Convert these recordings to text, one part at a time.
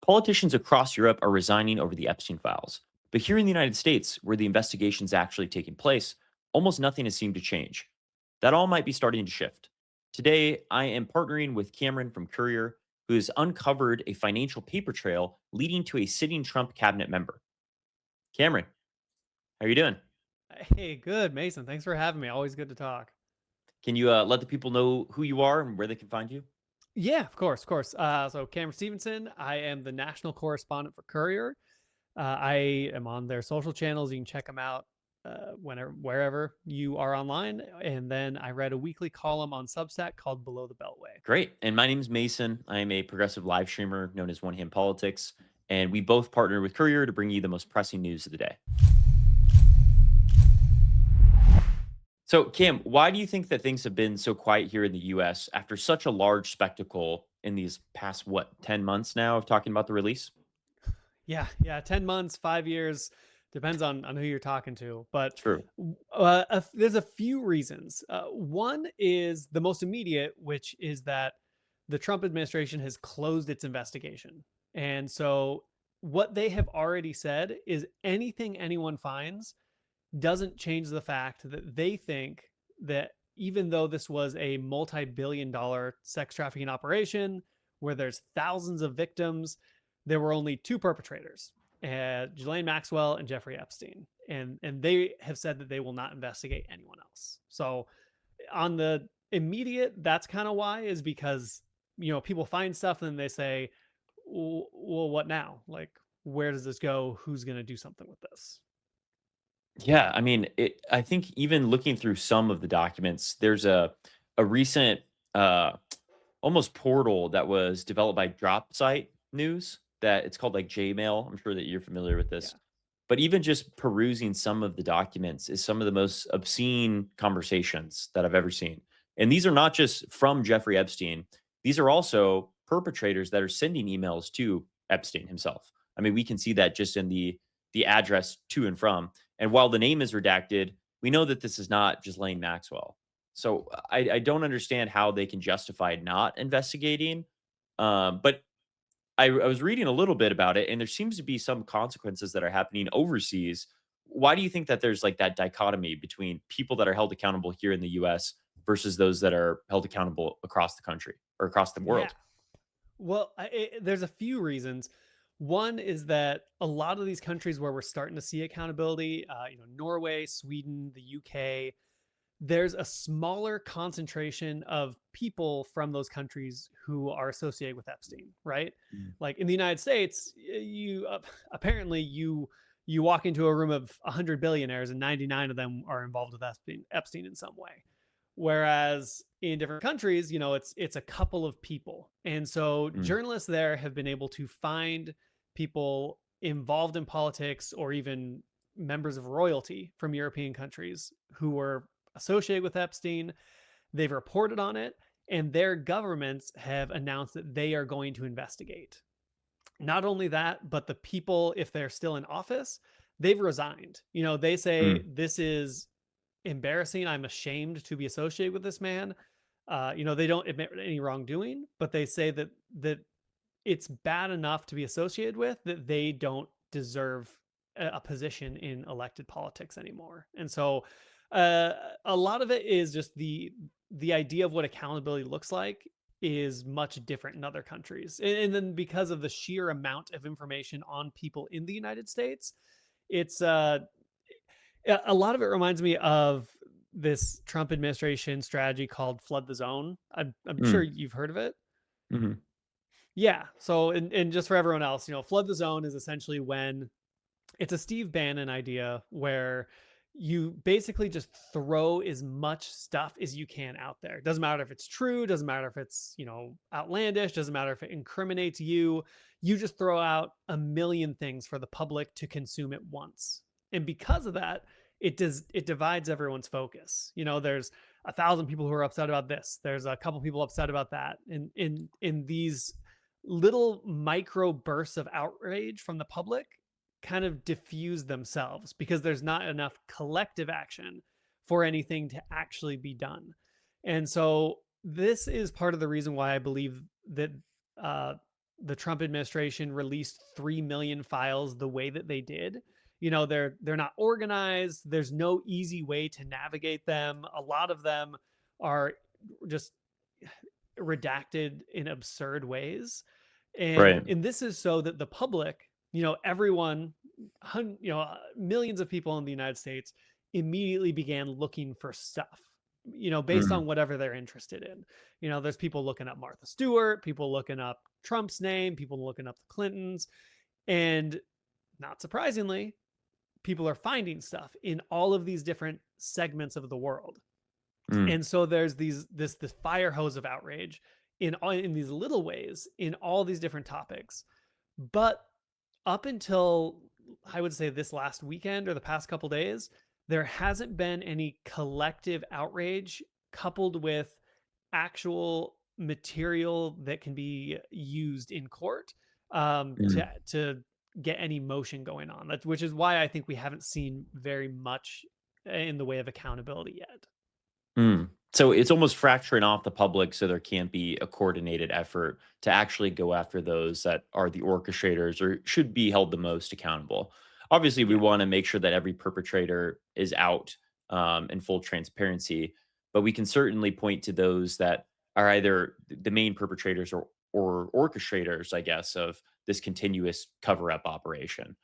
Politicians across Europe are resigning over the Epstein Files. But here in the United States, where the investigation's actually taking place, almost nothing has seemed to change. That all might be starting to shift. Today, I am partnering with Cameron from Courier, who has uncovered a financial paper trail leading to a sitting Trump cabinet member. Cameron, how are you doing? Hey, good, Mason. Thanks for having me. Always good to talk. Can you let the people know who you are and where they can find you? Yeah, of course, of course. So Cameron Stevenson, I am the national correspondent for Courier. I am on their social channels. You can check them out whenever, wherever you are online. And then I read a weekly column on Substack called Below the Beltway. Great. And my name is Mason. I am a progressive live streamer known as One Hand Politics. And we both partner with Courier to bring you the most pressing news of the day. So, Cam, why do you think that things have been so quiet here in the US after such a large spectacle in these past, what, 10 months now of talking about the release? Yeah, 10 months, 5 years, depends on who you're talking to. But True. there's a few reasons. One is the most immediate, which is that the Trump administration has closed its investigation. And so what they have already said is anything anyone finds doesn't change the fact that they think that even though this was a multi-billion-dollar sex trafficking operation where there's thousands of victims, there were only two perpetrators, Ghislaine Maxwell and Jeffrey Epstein. And they have said that they will not investigate anyone else. So on the immediate, that's kind of why, is because people find stuff and they say, well, what now? Like, where does this go? Who's going to do something with this? Yeah, I mean, I think even looking through some of the documents, there's a recent almost portal that was developed by Drop Site News that it's called like Jmail. I'm sure that you're familiar with this. Yeah. But even just perusing some of the documents is some of the most obscene conversations that I've ever seen. And these are not just from Jeffrey Epstein. These are also perpetrators that are sending emails to Epstein himself. I mean, we can see that just in the address to and from. And while the name is redacted, we know that this is not Ghislaine Maxwell. So I don't understand how they can justify not investigating. But I was reading a little bit about it, and there seems to be some consequences that are happening overseas. Why do you think that there's like that dichotomy between people that are held accountable here in the US versus those that are held accountable across the country or across the Yeah. world? Well, there's a few reasons. One is that a lot of these countries where we're starting to see accountability, Norway, Sweden, the UK, there's a smaller concentration of people from those countries who are associated with Epstein, right? Mm. Like in the United States, you apparently you walk into a room of 100 billionaires and 99 of them are involved with Epstein in some way. Whereas in different countries, it's a couple of people. And so Mm. journalists there have been able to find people involved in politics or even members of royalty from European countries who were associated with Epstein. They've reported on it, and their governments have announced that they are going to investigate. Not only that, but the people, if they're still in office, they've resigned. They say, Mm. this is embarrassing. I'm ashamed to be associated with this man. They don't admit any wrongdoing, but they say that it's bad enough to be associated with that they don't deserve a position in elected politics anymore. And so a lot of it is just the idea of what accountability looks like is much different in other countries. And then because of the sheer amount of information on people in the United States, it's a lot of it reminds me of this Trump administration strategy called flood the zone. I'm sure Mm. you've heard of it. Mhm. Yeah. So, and just for everyone else, flood the zone is essentially when it's a Steve Bannon idea where you basically just throw as much stuff as you can out there. Doesn't matter if it's true, doesn't matter if it's, outlandish, doesn't matter if it incriminates you. You just throw out a million things for the public to consume at once. And because of that, it divides everyone's focus. There's 1,000 people who are upset about this. There's a couple people upset about that. And in these little micro bursts of outrage from the public kind of diffuse themselves because there's not enough collective action for anything to actually be done. And so this is part of the reason why I believe that uh, the Trump administration released 3 million files the way that they did. They're not organized. There's no easy way to navigate them. A lot of them are just redacted in absurd ways. And Right. and this is so that the public, everyone, millions of people in the United States immediately began looking for stuff, based Mm. on whatever they're interested in. There's people looking up Martha Stewart, people looking up Trump's name, people looking up the Clintons, and not surprisingly, people are finding stuff in all of these different segments of the world. Mm. And so there's this fire hose of outrage in these little ways in all these different topics. But up until, I would say, this last weekend or the past couple days, there hasn't been any collective outrage coupled with actual material that can be used in court, Mm. to get any motion going on. Which is why I think we haven't seen very much in the way of accountability yet. Mm. So it's almost fracturing off the public so there can't be a coordinated effort to actually go after those that are the orchestrators or should be held the most accountable. Obviously, we Yeah. want to make sure that every perpetrator is out in full transparency, but we can certainly point to those that are either the main perpetrators or orchestrators, I guess, of this continuous cover up operation.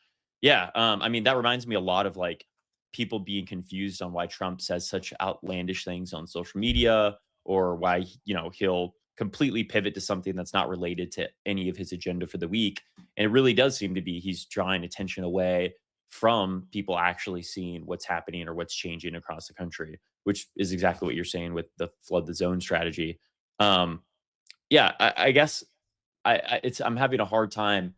Yeah. I mean, that reminds me a lot of like people being confused on why Trump says such outlandish things on social media or why, he'll completely pivot to something that's not related to any of his agenda for the week. And it really does seem to be he's drawing attention away from people actually seeing what's happening or what's changing across the country, which is exactly what you're saying with the flood the zone strategy. Um, yeah, I guess I'm having a hard time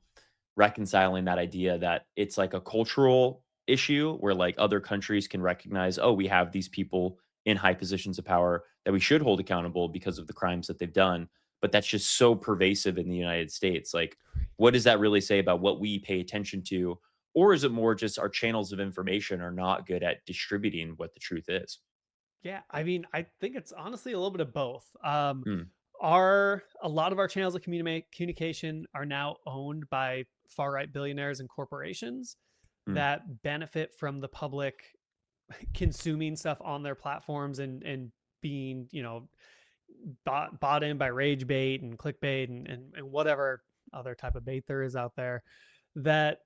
reconciling that idea that it's like a cultural issue where like other countries can recognize, oh, we have these people in high positions of power that we should hold accountable because of the crimes that they've done. But that's just so pervasive in the United States. Like, what does that really say about what we pay attention to? Or is it more just our channels of information are not good at distributing what the truth is? Yeah, I mean, I think it's honestly a little bit of both. Mm. A lot of our channels of communication are now owned by far right billionaires and corporations Mm. that benefit from the public consuming stuff on their platforms and being, bought in by rage bait and clickbait and whatever other type of bait there is out there, that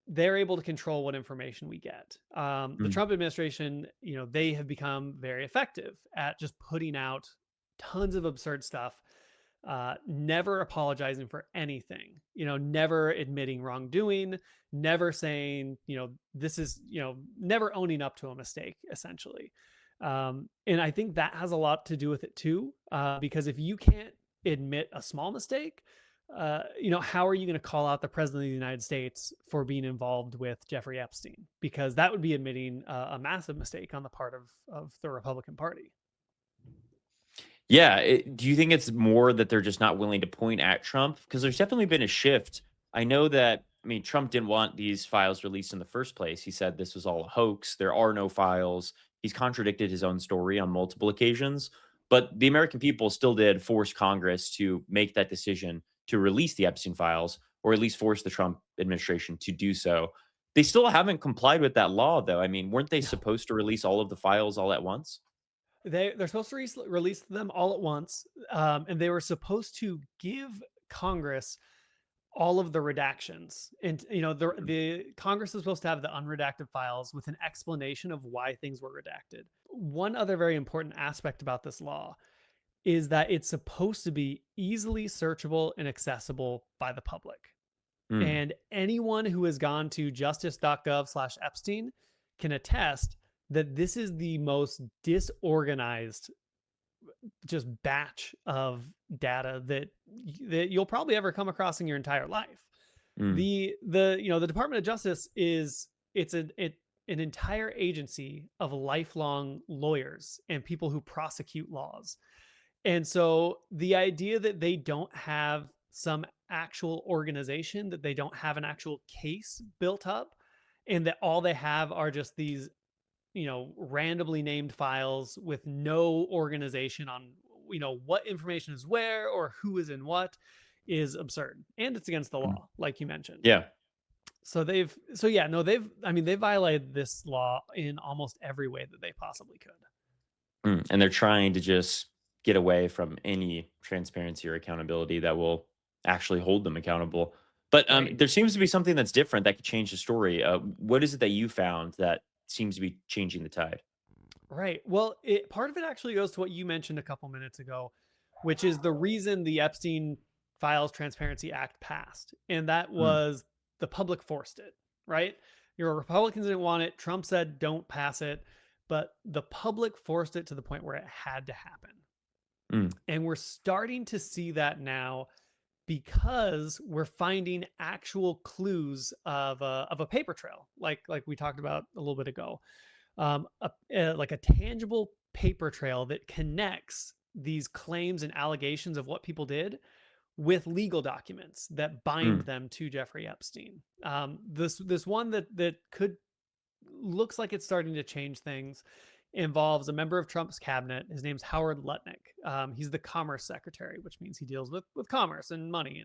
they're able to control what information we get. The Mm. Trump administration, they have become very effective at just putting out tons of absurd stuff, never apologizing for anything, never admitting wrongdoing, never saying, this is, never owning up to a mistake, essentially. And I think that has a lot to do with it too, because if you can't admit a small mistake, how are you going to call out the president of the United States for being involved with Jeffrey Epstein? Because that would be admitting a massive mistake on the part of the Republican Party. Yeah. Do you think it's more that they're just not willing to point at Trump? Because there's definitely been a shift. I know that, I mean, Trump didn't want these files released in the first place. He said this was all a hoax. There are no files. He's contradicted his own story on multiple occasions. But the American people still did force Congress to make that decision to release the Epstein files, or at least force the Trump administration to do so. They still haven't complied with that law, though. I mean, weren't they No, supposed to release all of the files all at once? they're supposed to release them all at once, and they were supposed to give Congress all of the redactions. And the Congress is supposed to have the unredacted files with an explanation of why things were redacted. One other very important aspect about this law is that it's supposed to be easily searchable and accessible by the public. Mm. And anyone who has gone to justice.gov/Epstein can attest that this is the most disorganized just batch of data that you'll probably ever come across in your entire life. Mm. The Department of Justice it's an entire agency of lifelong lawyers and people who prosecute laws. And so the idea that they don't have some actual organization, that they don't have an actual case built up, and that all they have are just these, randomly named files with no organization on, what information is where or who is in what, is absurd, and it's against the Mm. law, like you mentioned. Yeah. So they violated this law in almost every way that they possibly could. And they're trying to just get away from any transparency or accountability that will actually hold them accountable. But Right. there seems to be something that's different that could change the story. What is it that you found that seems to be changing the tide? Right. Well, part of it actually goes to what you mentioned a couple minutes ago, which is the reason the Epstein Files Transparency Act passed. And that Mm, was the public forced it, right? Your Republicans didn't want it. Trump said, don't pass it. But the public forced it to the point where it had to happen. mm, And we're starting to see that now because we're finding actual clues of a paper trail, like we talked about a little bit ago, like a tangible paper trail that connects these claims and allegations of what people did with legal documents that bind mm, them to Jeffrey Epstein. This one that could looks like it's starting to change things involves a member of Trump's cabinet. His name's Howard Lutnick. He's the Commerce Secretary, which means he deals with commerce and money,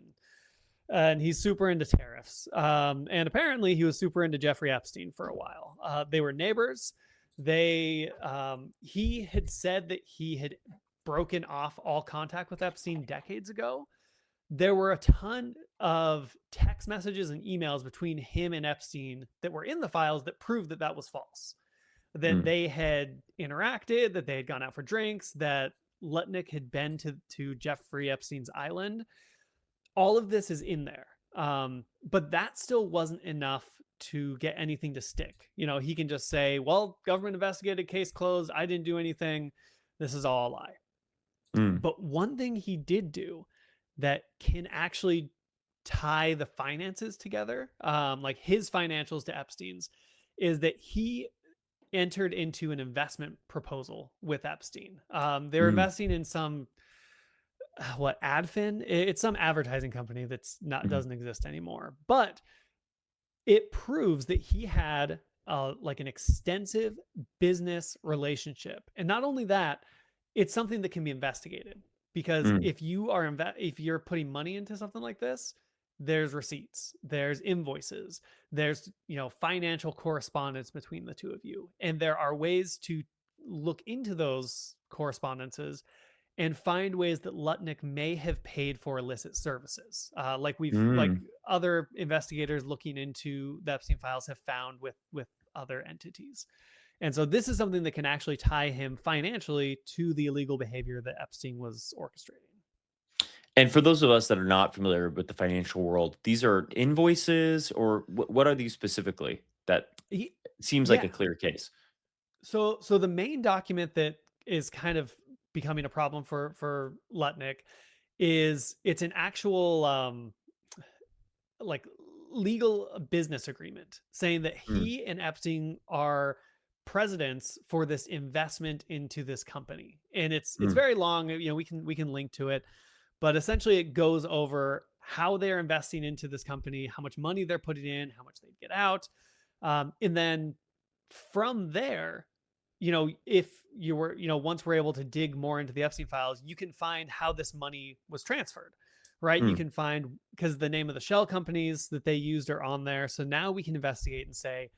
and he's super into tariffs. And apparently, he was super into Jeffrey Epstein for a while. They were neighbors. He had said that he had broken off all contact with Epstein decades ago. There were a ton of text messages and emails between him and Epstein that were in the files that proved that that was false. That mm, they had interacted, that they had gone out for drinks, that Lutnick had been to Jeffrey Epstein's island. All of this is in there. But that still wasn't enough to get anything to stick. He can just say, well, government investigated, case closed. I didn't do anything. This is all a lie. mm, But one thing he did do that can actually tie the finances together, like his financials to Epstein's, is that he entered into an investment proposal with Epstein. They're mm, investing in some what Adfin? It's some advertising company that's not mm, doesn't exist anymore. But it proves that he had like an extensive business relationship, and not only that, it's something that can be investigated because mm, if you're putting money into something like this, there's receipts, there's invoices, there's financial correspondence between the two of you, and there are ways to look into those correspondences and find ways that Lutnick may have paid for illicit services, like mm. other investigators looking into the Epstein files have found with other entities. And so this is something that can actually tie him financially to the illegal behavior that Epstein was orchestrating. And for those of us that are not familiar with the financial world, these are invoices or what are these specifically? That He, seems like yeah. a clear case. So the main document that is kind of becoming a problem for Lutnick is it's an actual like legal business agreement saying that Mm, he and Epstein are presidents for this investment into this company. And it's mm, very long, we can link to it, but essentially it goes over how they're investing into this company, how much money they're putting in, how much they get out. And then from there, if you were, once we're able to dig more into the Epstein files, you can find how this money was transferred, right? You mm, can find because the name of the shell companies that they used are on there. So now we can investigate and say,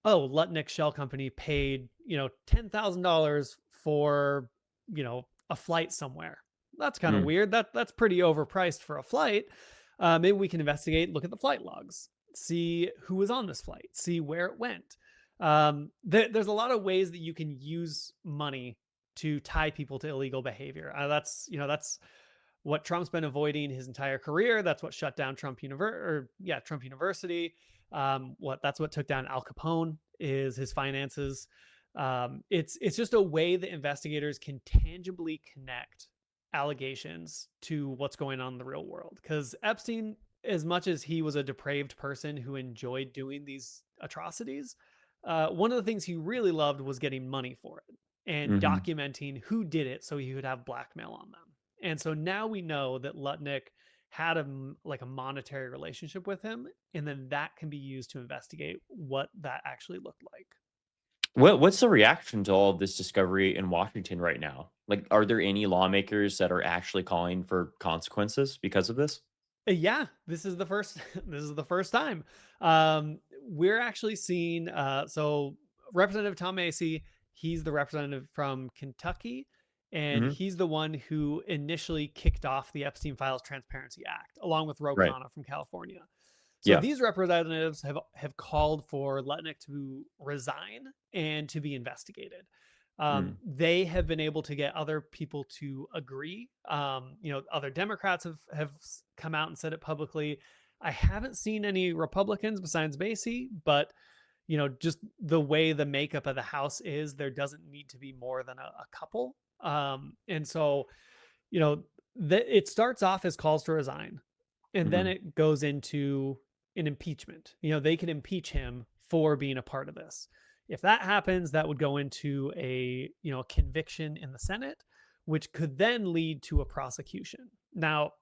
oh, Lutnick Shell Company paid, $10,000 for, a flight somewhere. That's kind of mm, weird. That's pretty overpriced for a flight. Maybe we can investigate, look at the flight logs, see who was on this flight, see where it went. There's a lot of ways that you can use money to tie people to illegal behavior. That's what Trump's been avoiding his entire career. That's what shut down Trump University. That's what took down Al Capone is his finances. It's just a way that investigators can tangibly connect allegations to what's going on in the real world. Because Epstein, as much as he was a depraved person who enjoyed doing these atrocities, one of the things he really loved was getting money for it and mhm. documenting who did it so he could have blackmail on them. And so now we know that Lutnick had like a monetary relationship with him, and then that can be used to investigate what that actually looked like. What's the reaction to all of this discovery in Washington right now? Like, are there any lawmakers that are actually calling for consequences because of this? Yeah, this is the first this is the first time. We're actually seeing so Representative Tom Macy, he's the representative from Kentucky, and Hmm. he's the one who initially kicked off the Epstein Files Transparency Act, along with Ro Right. Khanna from California. So Yeah. these representatives have called for Letnick to resign and to be investigated. Mm. They have been able to get other people to agree. Other Democrats have come out and said it publicly. I haven't seen any Republicans besides Macy, but just the way the makeup of the House is, there doesn't need to be more than a couple. And so, you know, it starts off as calls to resign, and then Hmm. it goes into an impeachment. They can impeach him for being a part of this. If that happens, that would go into a conviction in the Senate, which could then lead to a prosecution. Now,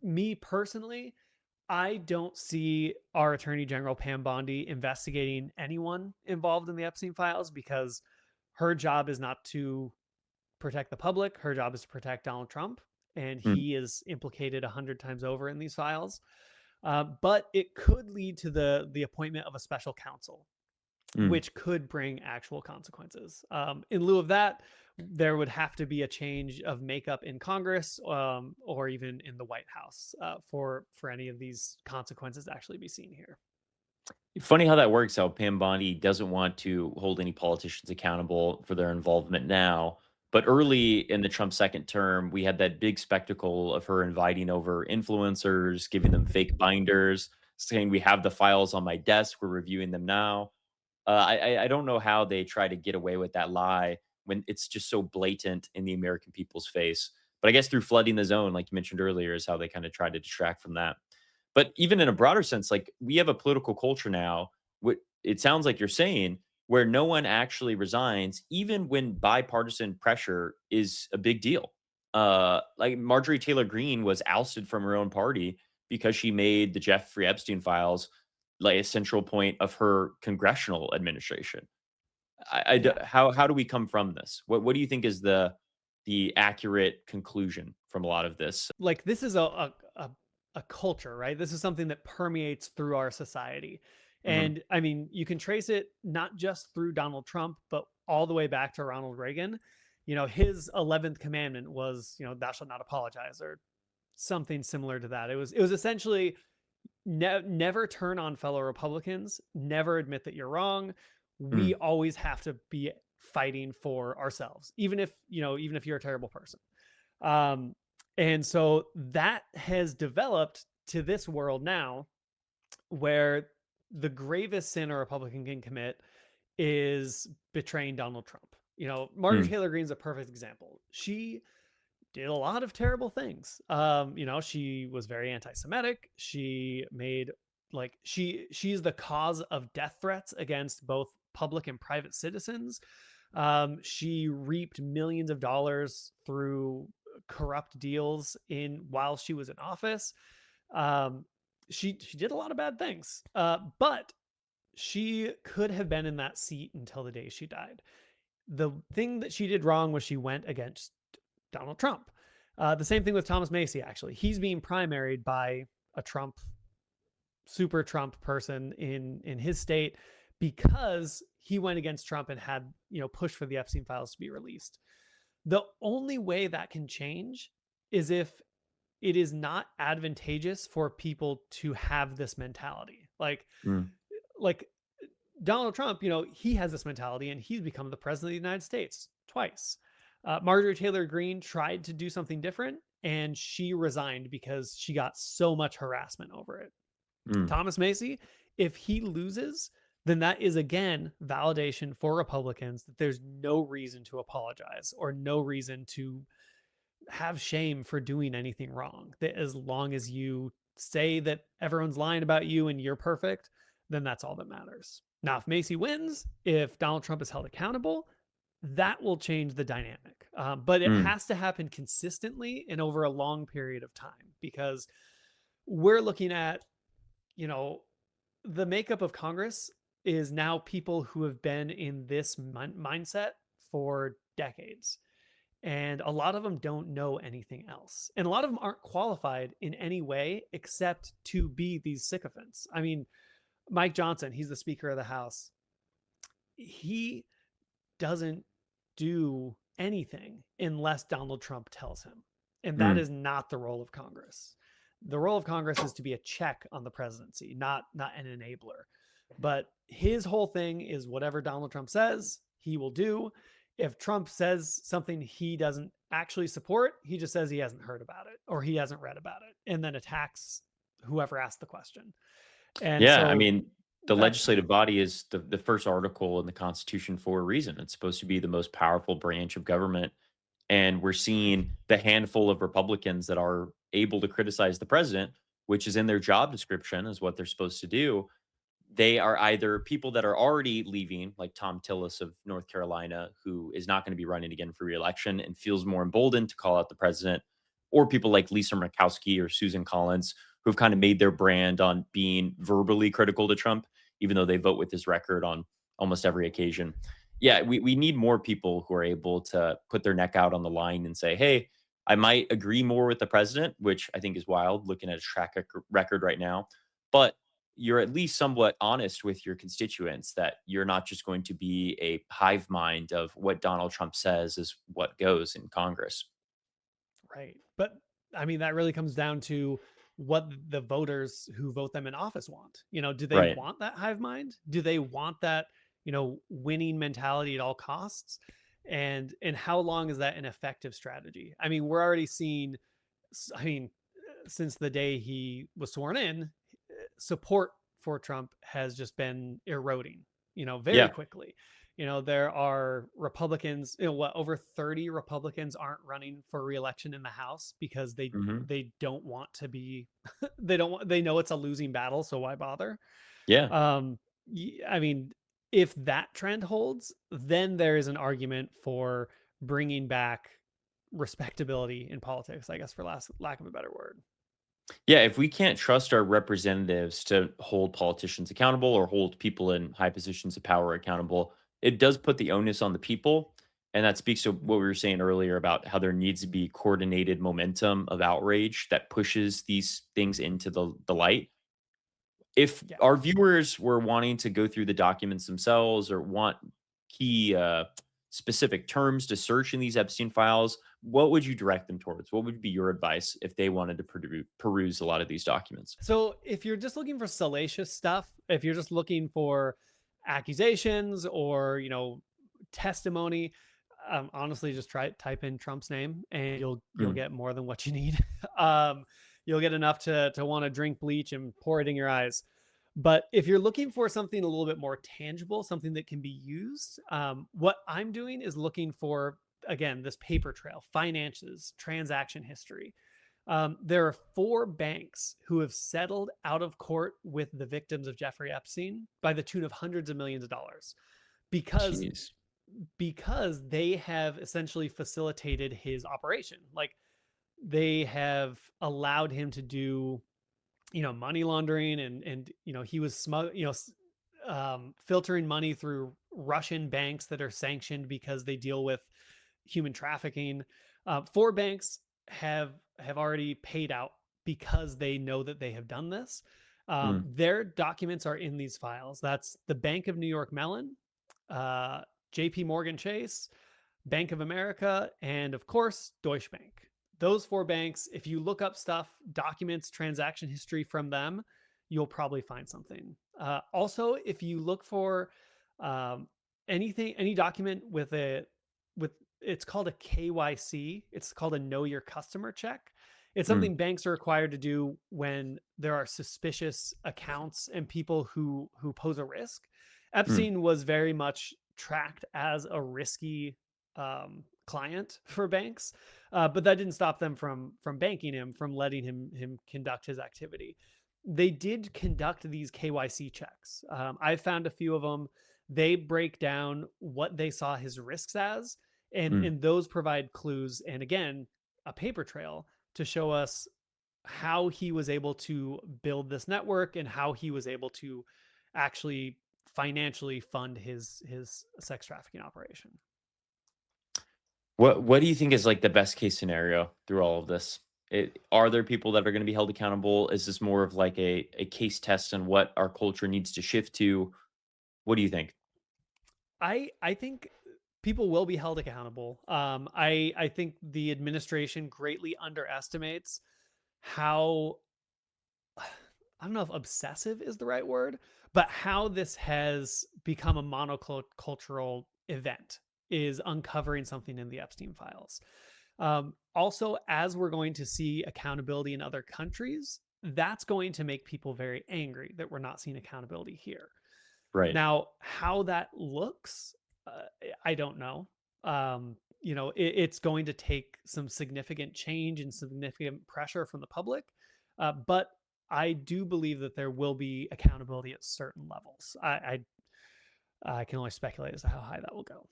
me personally, I don't see our Attorney General Pam Bondi investigating anyone involved in the Epstein files, because her job is not to protect the public. Her job is to protect Donald Trump, and Mm. he is implicated 100 times over in these files. But it could lead to the appointment of a special counsel, Mm. which could bring actual consequences. In lieu of that, there would have to be a change of makeup in Congress, or even in the White House, for any of these consequences to actually be seen here. Funny how that works out. Pam Bondi doesn't want to hold any politicians accountable for their involvement now. But early in the Trump second term, we had that big spectacle of her inviting over influencers, giving them fake binders, saying, "We have the files on my desk. We're reviewing them now." I don't know how they try to get away with that lie when it's just so blatant in the American people's face. But I guess through flooding the zone, like you mentioned earlier, is how they kind of try to distract from that. But even in a broader sense, like we have a political culture now, what it sounds like you're saying, where no one actually resigns, even when bipartisan pressure is a big deal. Like Marjorie Taylor Greene was ousted from her own party because she made the Jeffrey Epstein files like a central point of her congressional administration. Yeah, How do we come from this? What do you think is the accurate conclusion from a lot of this? like this is a culture, right? This is something that permeates through our society. Mhm. And I mean, you can trace it not just through Donald Trump, but all the way back to Ronald Reagan. His 11th commandment was, thou shalt not apologize, or something similar to that. It was essentially never turn on fellow Republicans, never admit that you're wrong. We Mm. always have to be fighting for ourselves, even if you're a terrible person. Um, and so that has developed to this world now, where the gravest sin a Republican can commit is betraying Donald Trump. Marjorie Mm. Taylor Greene's a perfect example. She did a lot of terrible things. She was very anti-Semitic. She made she's the cause of death threats against both public and private citizens. She reaped millions of dollars through corrupt deals in while she was in office. Um, she did a lot of bad things, but she could have been in that seat until the day she died. The thing that she did wrong was she went against Donald Trump. The same thing with Thomas Macy, actually. He's being primaried by a super Trump person in his state, because he went against Trump and had, pushed for the Epstein files to be released. The only way that can change is if it is not advantageous for people to have this mentality. Mm. Like Donald Trump, he has this mentality, and he's become the president of the United States twice. Marjorie Taylor Greene tried to do something different, and she resigned because she got so much harassment over it. Mm. Thomas Macy, if he loses, then that is again validation for Republicans that there's no reason to apologize, or no reason to have shame for doing anything wrong. That as long as you say that everyone's lying about you and you're perfect, then that's all that matters. Now, if Macy wins, if Donald Trump is held accountable, that will change the dynamic. But it Mm. has to happen consistently and over a long period of time, because we're looking at, you know, the makeup of Congress. is now people who have been in this mindset for decades. And a lot of them don't know anything else. And a lot of them aren't qualified in any way except to be these sycophants. I mean, Mike Johnson, he's the Speaker of the House. He doesn't do anything unless Donald Trump tells him. And that Mm. is not the role of Congress. The role of Congress is to be a check on the presidency, not an enabler. But his whole thing is whatever Donald Trump says, he will do. If Trump says something he doesn't actually support, he just says he hasn't heard about it or he hasn't read about it and then attacks whoever asked the question. And Yeah, I so mean, the that's legislative body is the first article in the Constitution for a reason. It's supposed to be the most powerful branch of government, and we're seeing the handful of Republicans that are able to criticize the president, which is in their job description, is what they're supposed to do. They are either people that are already leaving, like Tom Tillis of North Carolina, who is not going to be running again for reelection and feels more emboldened to call out the president, or people like Lisa Murkowski or Susan Collins, who've kind of made their brand on being verbally critical to Trump, even though they vote with his record on almost every occasion. Yeah, we need more people who are able to put their neck out on the line and say, hey, I might agree more with the president, which I think is wild looking at his record right now. But you're at least somewhat honest with your constituents that you're not just going to be a hive mind of what Donald Trump says is what goes in Congress. right. But I mean, that really comes down to what the voters who vote them in office want. Do they Right. want that hive mind? Do they want that, winning mentality at all costs? And how long is that an effective strategy? I mean, we're already seeing, I mean, since the day he was sworn in, support for Trump has just been eroding, very Yeah. quickly. There are Republicans, what, over 30 Republicans aren't running for reelection in the House because they Hmm. they don't want to be they know it's a losing battle, so why bother? Yeah. Um I mean, if that trend holds, then there is an argument for bringing back respectability in politics, I guess, for lack of a better word. Yeah. If we can't trust our representatives to hold politicians accountable or hold people in high positions of power accountable, it does put the onus on the people. And that speaks to what we were saying earlier about how there needs to be coordinated momentum of outrage that pushes these things into the light. If Yeah. our viewers were wanting to go through the documents themselves or want key specific terms to search in these Epstein files, what would you direct them towards? What would be your advice if they wanted to peruse a lot of these documents? So if you're just looking for salacious stuff, if you're just looking for accusations or, testimony, honestly, just try type in Trump's name and you'll Mm, get more than what you need. um, you'll get enough to want to drink bleach and pour it in your eyes. But if you're looking for something a little bit more tangible, something that can be used, what I'm doing is looking for, again, this paper trail, finances, transaction history. There are four banks who have settled out of court with the victims of Jeffrey Epstein by the tune of hundreds of millions of dollars because jeez. because they have essentially facilitated his operation. Like, they have allowed him to do, money laundering, and he was filtering money through Russian banks that are sanctioned because they deal with human trafficking. Four banks have already paid out because they know that they have done this. Mm, Their documents are in these files. That's the Bank of New York Mellon, uh, J.P. Morgan Chase, Bank of America, and of course, Deutsche Bank. Those four banks, if you look up stuff, documents, transaction history from them, you'll probably find something. Also, if you look for um, any document with it's called a KYC. It's called a Know Your Customer check. It's mm, something banks are required to do when there are suspicious accounts and people who pose a risk. mm, Epstein was very much tracked as a risky client for banks, but that didn't stop them from banking him, from letting him conduct his activity. They did conduct these KYC checks. I found a few of them. They break down what they saw his risks as, and mm. and those provide clues. And again, a paper trail to show us how he was able to build this network and how he was able to actually financially fund his sex trafficking operation. What do you think is like the best case scenario through all of this? Are there people that are going to be held accountable? Is this more of like a case test on what our culture needs to shift to? What do you think? I think people will be held accountable. I think the administration greatly underestimates how, I don't know if obsessive is the right word, but how this has become a monocultural event is uncovering something in the Epstein files. Also, as we're going to see accountability in other countries, that's going to make people very angry that we're not seeing accountability here. Right. Now, how that looks, I don't know. It's going to take some significant change and significant pressure from the public, but I do believe that there will be accountability at certain levels. I can only speculate as to how high that will go.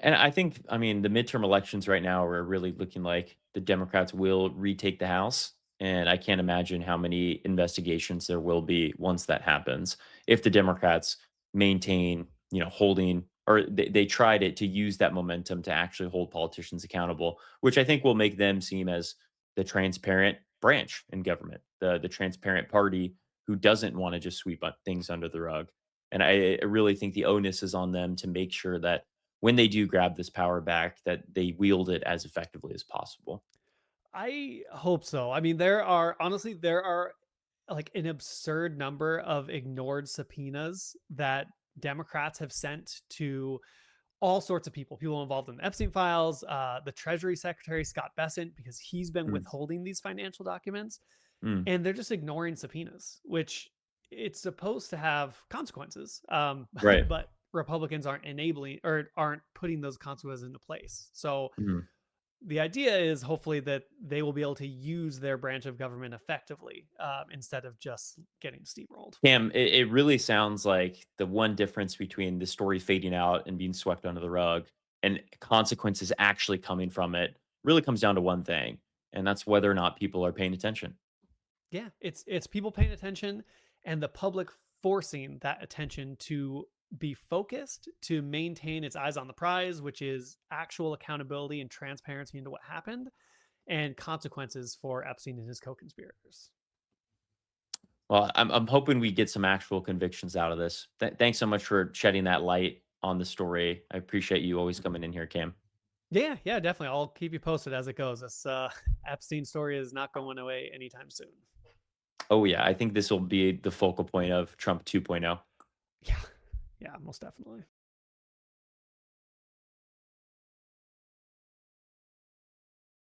And I think, I mean, the midterm elections right now are really looking like the Democrats will retake the House. And I can't imagine how many investigations there will be once that happens. If the Democrats maintain, holding, or they try to use that momentum to actually hold politicians accountable, which I think will make them seem as the transparent branch in government, the transparent party who doesn't want to just sweep things under the rug. And I really think the onus is on them to make sure that when they do grab this power back, that they wield it as effectively as possible. I hope so. I mean, there are like an absurd number of ignored subpoenas that Democrats have sent to all sorts of people involved in the Epstein files, the Treasury Secretary Scott Bessent, because he's been Mm, withholding these financial documents, mm, and they're just ignoring subpoenas, which it's supposed to have consequences, right. but Republicans aren't enabling or aren't putting those consequences into place. So Mhm. the idea is hopefully that they will be able to use their branch of government effectively, instead of just getting steamrolled. Cam, it really sounds like the one difference between the story fading out and being swept under the rug and consequences actually coming from it really comes down to one thing, and that's whether or not people are paying attention. Yeah, it's people paying attention and the public forcing that attention to be focused, to maintain its eyes on the prize, which is actual accountability and transparency into what happened and consequences for Epstein and his co-conspirators. Well, I'm hoping we get some actual convictions out of this. Thanks so much for shedding that light on the story. I appreciate you always coming in here, Cam. Yeah, yeah, definitely. I'll keep you posted as it goes. This Epstein story is not going away anytime soon. Oh yeah, I think this will be the focal point of Trump 2.0. Yeah, yeah, most definitely.